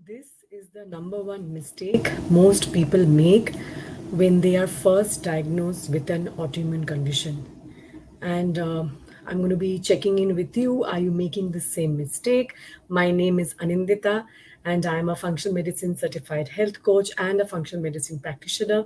This is the number one mistake most people make when they are first diagnosed with an autoimmune condition. And I'm going to be checking in with you. Are you making the same mistake? My name is Anindita, and I'm a functional medicine certified health coach and a functional medicine practitioner.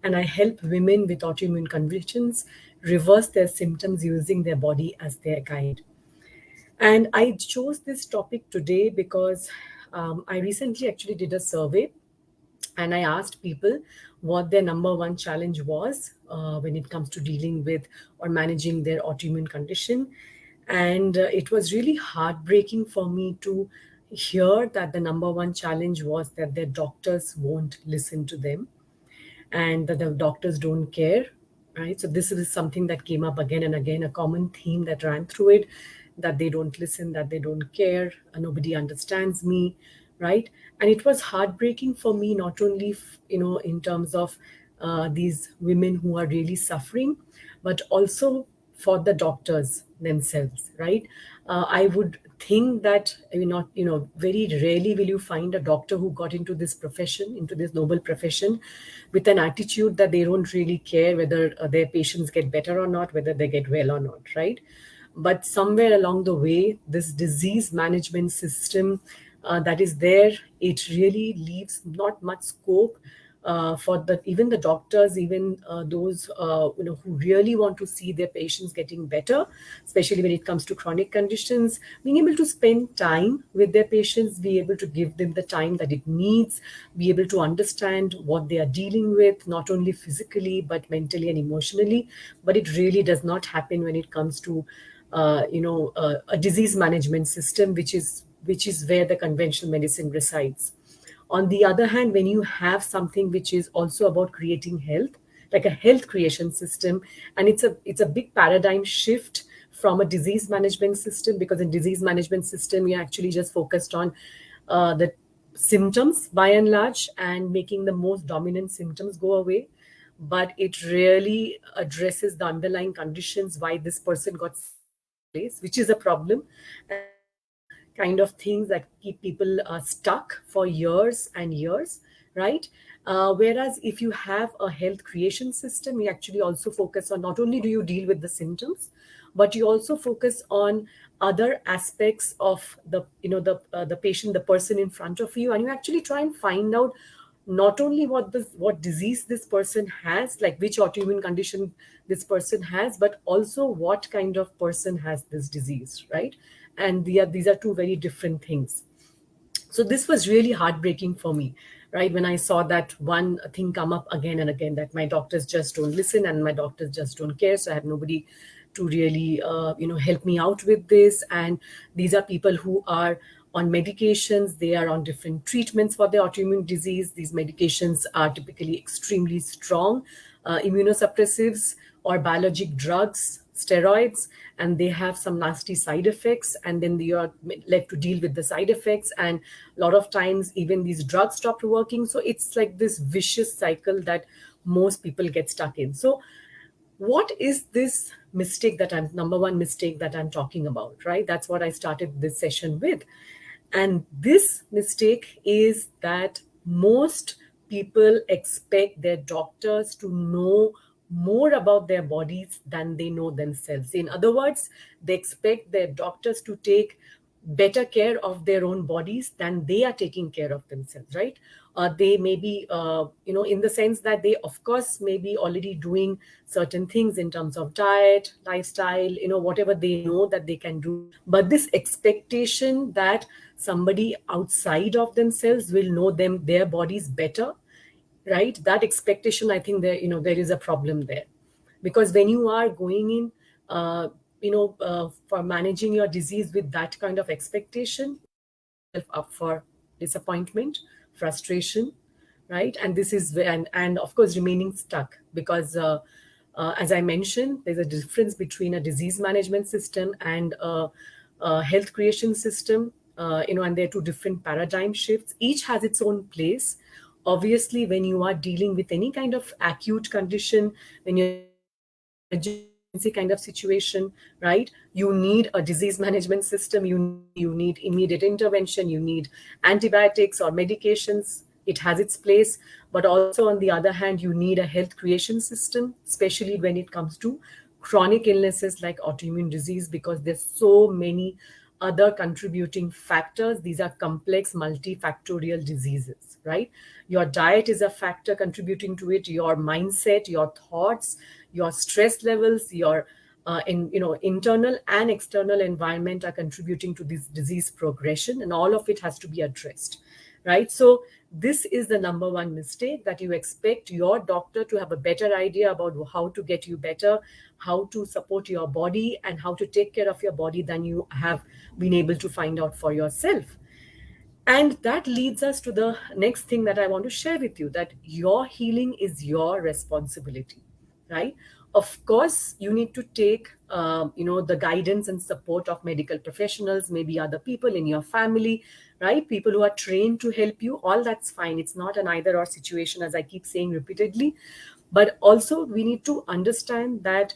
And I help women with autoimmune conditions reverse their symptoms using their body as their guide. And I chose this topic today because I recently actually did a survey and I asked people what their number one challenge was when it comes to dealing with or managing their autoimmune condition. And it was really heartbreaking for me to hear that the number one challenge was that their doctors won't listen to them and that the doctors don't care, right? So this is something that came up again and again, a common theme that ran through it, that they don't listen, that they don't care, nobody understands me, right? And it was heartbreaking for me, not only in terms of these women who are really suffering, but also for the doctors themselves, right? I would think that not very rarely will you find a doctor who got into this profession, into this noble profession, with an attitude that they don't really care whether their patients get better or not, whether they get well or not, right? But somewhere along the way, this disease management system that is there, it really leaves not much scope for the even the doctors, even those who really want to see their patients getting better, especially when it comes to chronic conditions, being able to spend time with their patients, be able to give them the time that it needs, be able to understand what they are dealing with, not only physically but mentally and emotionally. But it really does not happen when it comes to a disease management system, which is where the conventional medicine resides. On the other hand, when you have something which is also about creating health, like a health creation system, and it's a big paradigm shift from a disease management system, because in disease management system you're actually just focused on the symptoms by and large and making the most dominant symptoms go away, but it really addresses the underlying conditions why this person got sick in the first place, which is a problem. And these are the kind of things that keep people stuck for years and years, right? Whereas if you have a health creation system, you actually also focus on, not only do you deal with the symptoms, but you also focus on other aspects of the patient, the person in front of you, and you actually try and find out not only what disease this person has, like which autoimmune condition this person has, but also what kind of person has this disease, right? And these are two very different things. So this was really heartbreaking for me, right? When I saw that one thing come up again and again, that my doctors just don't listen and my doctors just don't care, so I have nobody to really help me out with this. And these are people who are on medications, they are on different treatments for the autoimmune disease. These medications are typically extremely strong immunosuppressives or biologic drugs, steroids, and they have some nasty side effects, and then you are left to deal with the side effects, and a lot of times even these drugs stopped working. So it's like this vicious cycle that most people get stuck in. So what is this mistake that I'm number one mistake that I'm talking about, right? That's what I started this session with. And this mistake is that most people expect their doctors to know more about their bodies than they know themselves. In other words, they expect their doctors to take better care of their own bodies than they are taking care of themselves, right? They may be in the sense that they of course may be already doing certain things in terms of diet, lifestyle, whatever they know that they can do. But this expectation that somebody outside of themselves will know their bodies better, right? That expectation, I think there is a problem there. Because when you are going in for managing your disease with that kind of expectation, yourself up for disappointment, frustration, right? And this is where, and of course remaining stuck, because as I mentioned, there's a difference between a disease management system and a health creation system, and they're two different paradigm shifts. Each has its own place. Obviously, when you are dealing with any kind of acute condition, when you're dealing with an emergency, emergency kind of situation, right? You need a disease management system, you need immediate intervention, you need antibiotics or medications. It has its place. But also, on the other hand, you need a health creation system, especially when it comes to chronic illnesses like autoimmune disease, because there's so many other contributing factors. These are complex multifactorial diseases, right? Your diet is a factor contributing to it, your mindset, your thoughts, your stress levels, your internal and external environment are contributing to this disease progression, and all of it has to be addressed, right? So this is the number one mistake, that you expect your doctor to have a better idea about how to get you better, how to support your body, and how to take care of your body than you have been able to find out for yourself. And that leads us to the next thing that I want to share with you, that your healing is your responsibility, right? Of course, you need to take, the guidance and support of medical professionals, maybe other people in your family, right? People who are trained to help you. All that's fine. It's not an either or situation, as I keep saying repeatedly. But also, we need to understand that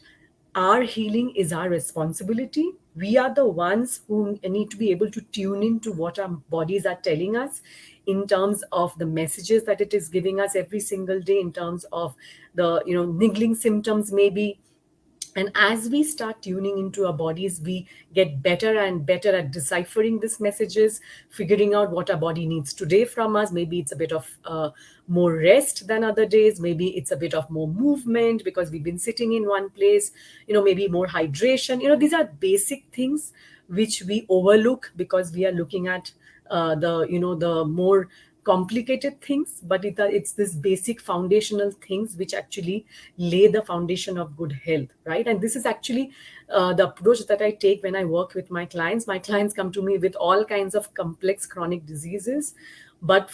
our healing is our responsibility. We are the ones who need to be able to tune into what our bodies are telling us in terms of the messages that it is giving us every single day, in terms of the niggling symptoms maybe. And as we start tuning into our bodies, we get better and better at deciphering these messages, figuring out what our body needs today from us. Maybe it's a bit of more rest than other days. Maybe it's a bit of more movement because we've been sitting in one place. Maybe more hydration. These are basic things which we overlook because we are looking at the more complicated things. But it's this basic foundational things which actually lay the foundation of good health, right? And this is actually the approach that I take when I work with my clients. My clients come to me with all kinds of complex chronic diseases, but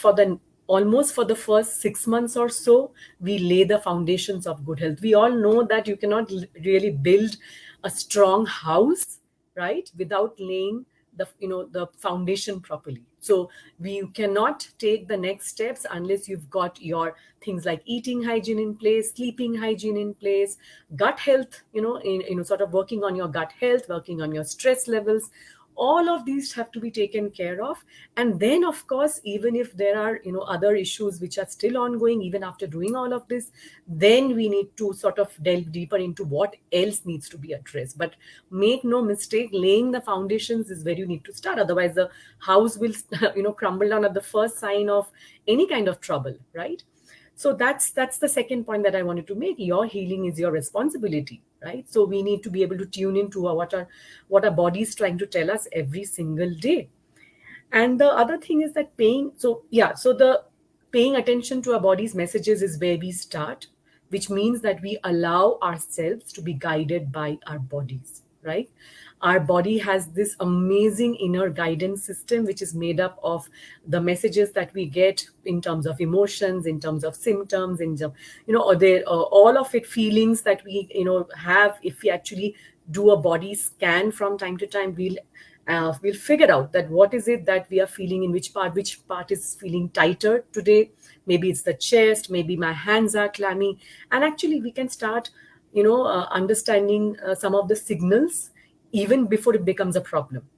almost for the first 6 months or so, we lay the foundations of good health. We all know that you cannot really build a strong house, right, without laying the foundation properly. So we cannot take the next steps unless you've got your things like eating hygiene in place, sleeping hygiene in place, gut health, sort of working on your gut health, working on your stress levels. All of these have to be taken care of. And then, of course, even if there are other issues which are still ongoing even after doing all of this, then we need to sort of delve deeper into what else needs to be addressed. But make no mistake, laying the foundations is where you need to start. Otherwise the house will crumble down at the first sign of any kind of trouble, right? So that's the second point that I wanted to make. Your healing is your responsibility, right? So we need to be able to tune into what our body is trying to tell us every single day. And the other thing is that the paying attention to our body's messages is where we start, which means that we allow ourselves to be guided by our bodies, right? Our body has this amazing inner guidance system, which is made up of the messages that we get in terms of emotions, in terms of symptoms, all of it, feelings that we have. If we actually do a body scan from time to time, we'll figure out that what is it that we are feeling in which part is feeling tighter today. Maybe it's the chest, maybe my hands are clammy. And actually we can start understanding some of the signals even before it becomes a problem,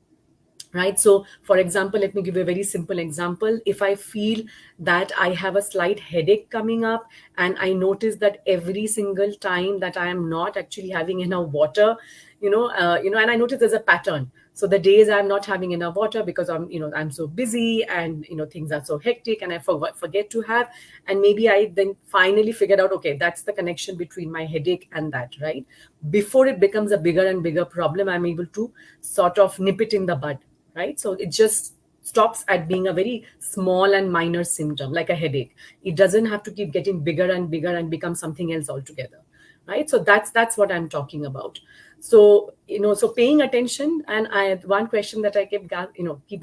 right? So for example, let me give you a very simple example. If I feel that I have a slight headache coming up, and I notice that every single time that I am not actually having enough water, and I notice there's a pattern. So the days I'm not having enough water because I'm so busy, and things are so hectic, and I forget to have. And maybe I then finally figured out, okay, that's the connection between my headache and that, right? Before it becomes a bigger and bigger problem, I'm able to sort of nip it in the bud, right? So it just stops at being a very small and minor symptom like a headache. It doesn't have to keep getting bigger and bigger and become something else altogether, right? So that's what I'm talking about. So so paying attention. And one question that I keep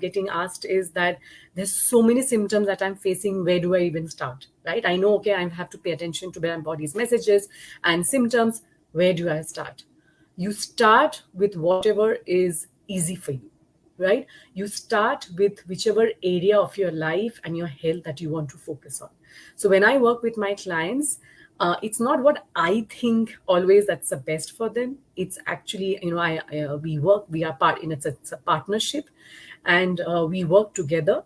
getting asked is that there's so many symptoms that I'm facing, where do I even start, right? I know, okay, I have to pay attention to my body's messages and symptoms. Where do I start? You start with whatever is easy for you, right? You start with whichever area of your life and your health that you want to focus on. So when I work with my clients, It's not what I think always that's the best for them. It's actually, we work, we are part in it's a partnership, and we work together,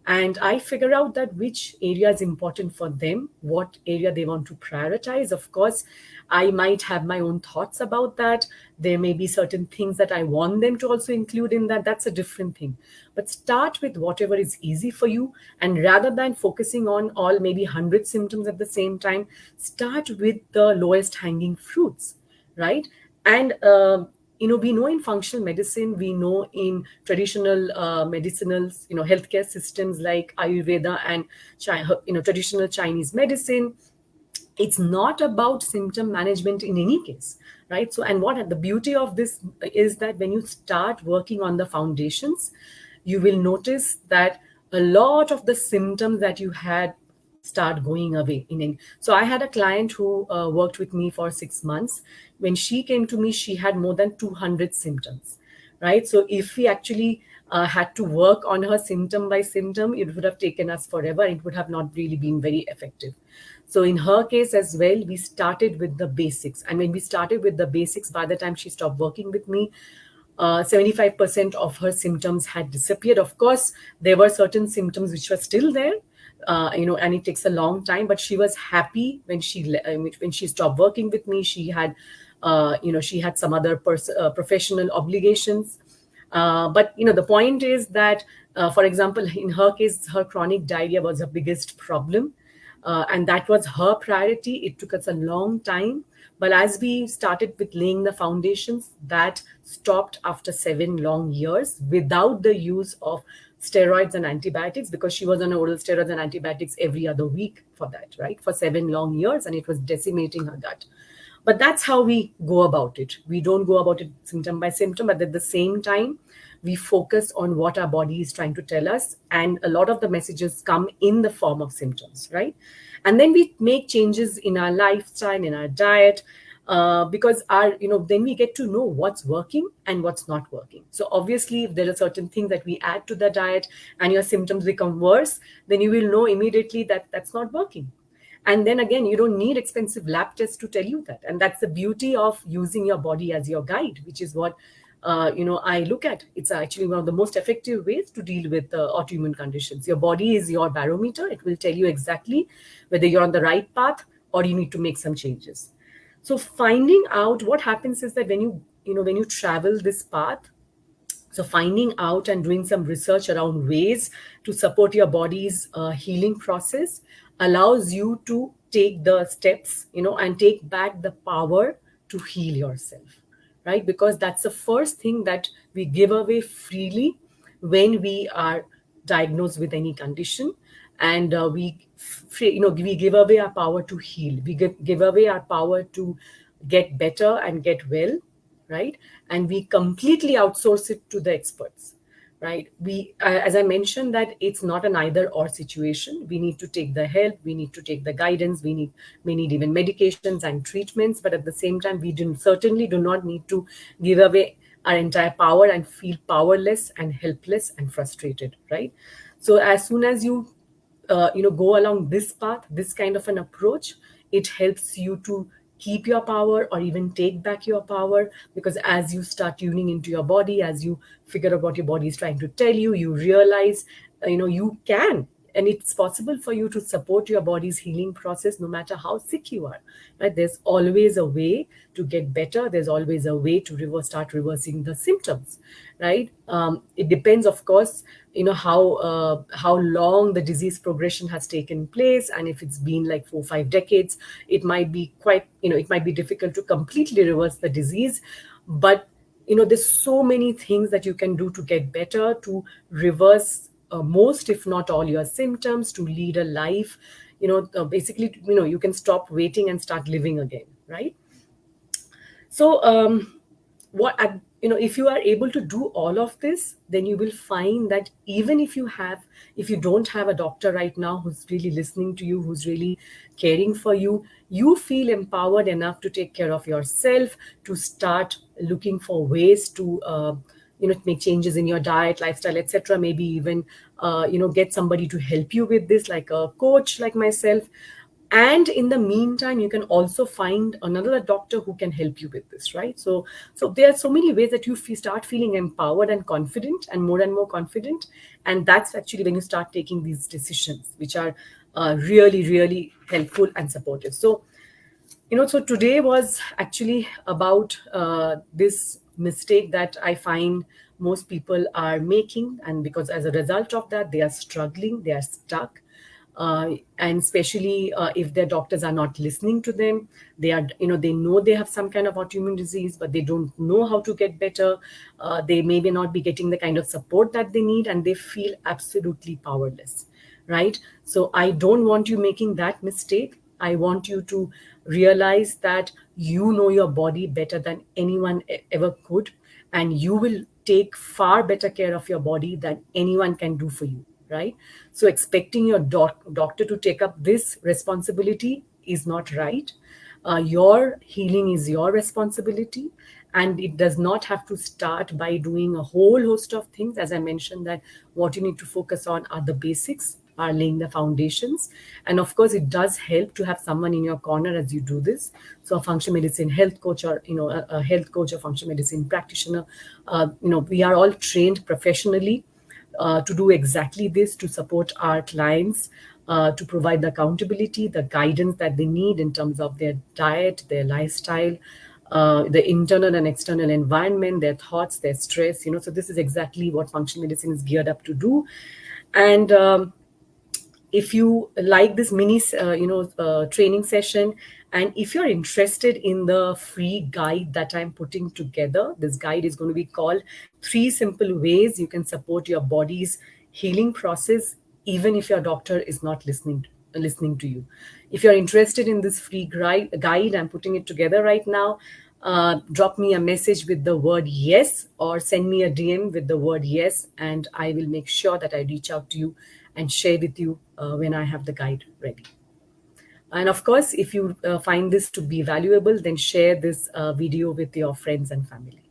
and I figure out that which area is important for them, what area they want to prioritize. Of course, I might have my own thoughts about that. There may be certain things that I want them to also include in that. That's a different thing. But start with whatever is easy for you, and rather than focusing on all maybe 100 symptoms at the same time, start with the lowest hanging fruits, right? And we know in functional medicine, we know in traditional medicinals, healthcare systems like Ayurveda and traditional Chinese medicine, it's not about symptom management in any case, right? So, and what the beauty of this is that when you start working on the foundations, you will notice that a lot of the symptoms that you had start going away. So I had a client who worked with me for 6 months. When she came to me, she had more than 200 symptoms, right? So if we actually had to work on her symptom by symptom, it would have taken us forever. It would have not really been very effective. So in her case as well, we started with the basics. And when we started with the basics, by the time she stopped working with me, 75% of her symptoms had disappeared. Of course, there were certain symptoms which were still there, and it takes a long time. But she was happy when when she stopped working with me. She had, she had some other professional obligations. But the point is that, for example, in her case, her chronic diarrhea was her biggest problem, and that was her priority. It took us a long time, but as we started with laying the foundations, that stopped after 7 long years without the use of steroids and antibiotics, because she was on oral steroids and antibiotics every other week for that, right? For 7 long years, and it was decimating her gut. But that's how we go about it. We don't go about it symptom by symptom, but at the same time, we focus on what our body is trying to tell us. And a lot of the messages come in the form of symptoms, right? And then we make changes in our lifestyle, in our diet, because then we get to know what's working and what's not working. So obviously, if there are certain things that we add to the diet and your symptoms become worse, then you will know immediately that that's not working. And then again, you don't need expensive lab tests to tell you that. And that's the beauty of using your body as your guide, which is what I look at. It's actually one of the most effective ways to deal with autoimmune conditions. Your body is your barometer. It will tell you exactly whether you're on the right path or you need to make some changes. So finding out what happens is that when you travel this path, so finding out and doing some research around ways to support your body's healing process allows you to take the steps, and take back the power to heal yourself, right? Because that's the first thing that we give away freely when we are diagnosed with any condition. And we give away our power to heal. We give away our power to get better and get well, right? And we completely outsource it to the experts, right? As I mentioned, that it's not an either or situation. We need to take the help, we need to take the guidance, we need even medications and treatments, but at the same time, certainly do not need to give away our entire power and feel powerless and helpless and frustrated, right? So as soon as you go along this path, this kind of an approach, it helps you to keep your power or even take back your power. Because as you start tuning into your body, as you figure out what your body is trying to tell you, you realize you can, and it's possible for you to support your body's healing process no matter how sick you are, right? There's always a way to get better. There's always a way to start reversing the symptoms, right? It depends, of course, how long the disease progression has taken place, and if it's been like 4 or 5 decades, it might be it might be difficult to completely reverse the disease. But there's so many things that you can do to get better, to reverse most, if not all, your symptoms, to lead a life, basically, you can stop waiting and start living again, right? So, if you are able to do all of this, then you will find that even if you don't have a doctor right now who's really listening to you, who's really caring for you, you feel empowered enough to take care of yourself, to start looking for ways to, make changes in your diet, lifestyle, etc. Maybe even, get somebody to help you with this, like a coach like myself. and in the meantime you can also find another doctor who can help you with this, right? So there are so many ways that you start feeling empowered and more confident, and that's actually when you start taking these decisions, which are really really helpful and supportive. So today was actually about this mistake that I find most people are making, and because as a result of that, they are struggling, they are stuck. And especially if their doctors are not listening to them, they know they have some kind of autoimmune disease, but they don't know how to get better. They maybe not be getting the kind of support that they need, and they feel absolutely powerless, right? So I don't want you making that mistake. I want you to realize that you know your body better than anyone ever could, and you will take far better care of your body than anyone can do for you, right? So expecting your doctor to take up this responsibility is not right. Your healing is your responsibility, and it does not have to start by doing a whole host of things. As I mentioned, that what you need to focus on are the basics, are laying the foundations. And of course it does help to have someone in your corner as you do this. So a functional medicine health coach, or a health coach or functional medicine practitioner, we are all trained professionally to do exactly this, to support our clients, to provide the accountability, the guidance that they need in terms of their diet, their lifestyle, the internal and external environment, their thoughts, their stress. So this is exactly what functional medicine is geared up to do. And if you like this mini training session, and if you're interested in the free guide that I'm putting together, this guide is going to be called 3 Simple Ways You Can Support Your Body's Healing Process Even If Your Doctor Is Not listening to you. If you're interested in this free guide, I'm putting it together right now. Drop me a message with the word yes, or send me a DM with the word yes, and I will make sure that I reach out to you and share with you when I have the guide ready. And of course, if you find this to be valuable, then share this video with your friends and family.